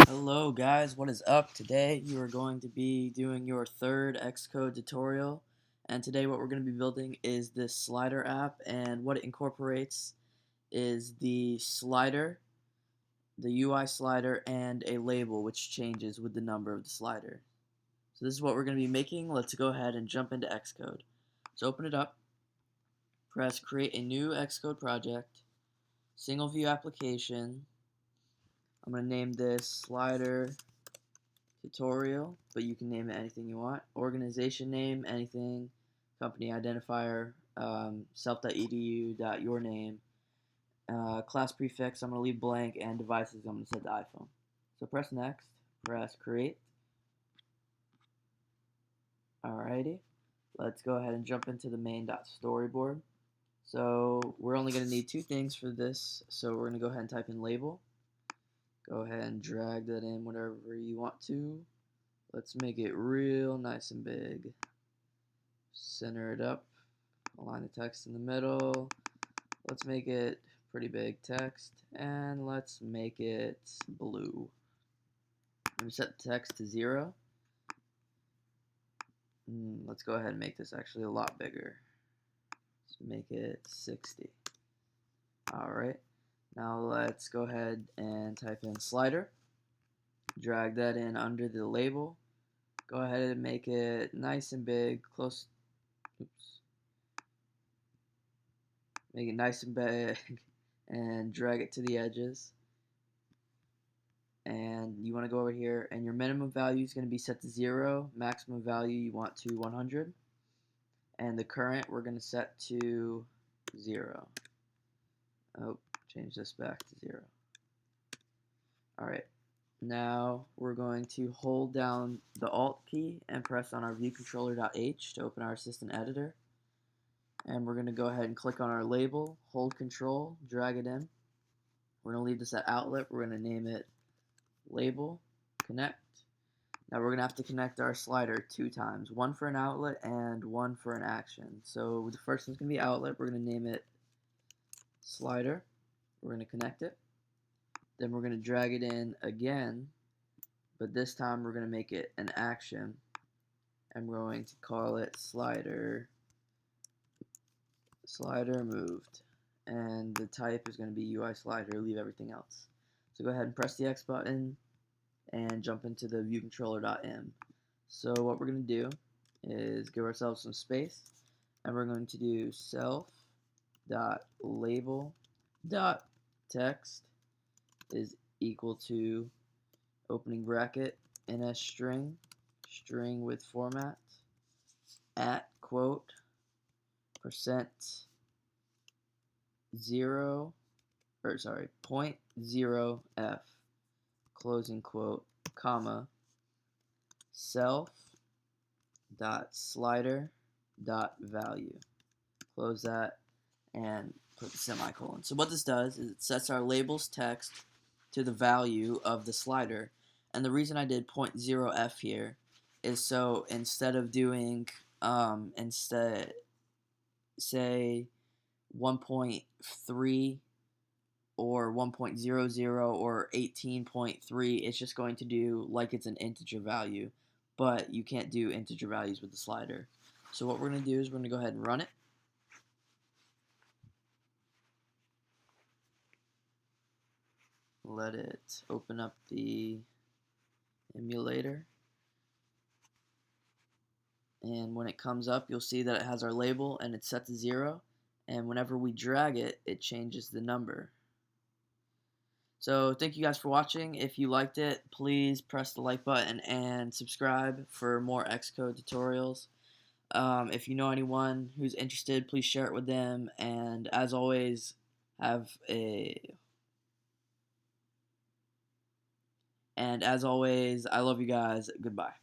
Hello guys, what is up? Today you are going to be doing your third Xcode tutorial, and today what we're going to be building is this slider app, and what it incorporates is the slider, the UI slider, and a label which changes with the number of the slider. So this is what we're going to be making. Let's go ahead and jump into Xcode. So open it up, press create a new Xcode project, single view application. I'm going to name this slider tutorial, but you can name it anything you want. Organization name, anything. Company identifier, self.edu.yourname. Class prefix, I'm going to leave blank, and devices, I'm going to set to iPhone. So press next, press create. Alrighty, let's go ahead and jump into the main.storyboard. So we're only going to need two things for this, so we're going to go ahead and type in label. Go ahead and drag that in whatever you want to. Let's make it real nice and big. Center it up. Align the text in the middle. Let's make it pretty big text. And let's make it blue. I'm going to set the text to 0. Let's go ahead and make this actually a lot bigger. Let's make it 60. Alright. Now let's go ahead and type in slider. Drag that in under the label. Go ahead and make it nice and big, close. Oops. Make it nice and big and drag it to the edges. And you want to go over here, and your minimum value is going to be set to 0. Maximum value you want to 100. And the current we're going to set to 0. Oh, change this back to 0. Alright. Now we're going to hold down the Alt key and press on our viewcontroller.h to open our assistant editor. And we're going to go ahead and click on our label, hold Control, drag it in. We're going to leave this at outlet. We're going to name it label, connect. Now we're going to have to connect our slider 2 times, one for an outlet and one for an action. So the first one's going to be outlet. We're going to name it slider. We're going to connect it. Then we're going to drag it in again, but this time we're going to make it an action. I'm going to call it slider moved, and the type is going to be UISlider. Leave everything else. So go ahead and press the X button and jump into the viewcontroller.m. So what we're going to do is give ourselves some space, and we're going to do self.label.text is equal to opening bracket NSstring, string with format, at quote .0f closing quote, comma, self.slider.value. Close that and put the semicolon. So what this does is it sets our labels text to the value of the slider. And the reason I did .0f here is so instead of doing say 1.3 or 1.00 or 18.3, it's just going to do like it's an integer value, but you can't do integer values with the slider. So what we're going to do is we're going to go ahead and run it. Let it open up the emulator. And when it comes up, you'll see that it has our label and it's set to 0. And whenever we drag it, it changes the number. So thank you guys for watching. If you liked it, please press the like button and subscribe for more Xcode tutorials. If you know anyone who's interested, please share it with them. And as always, I love you guys. Goodbye.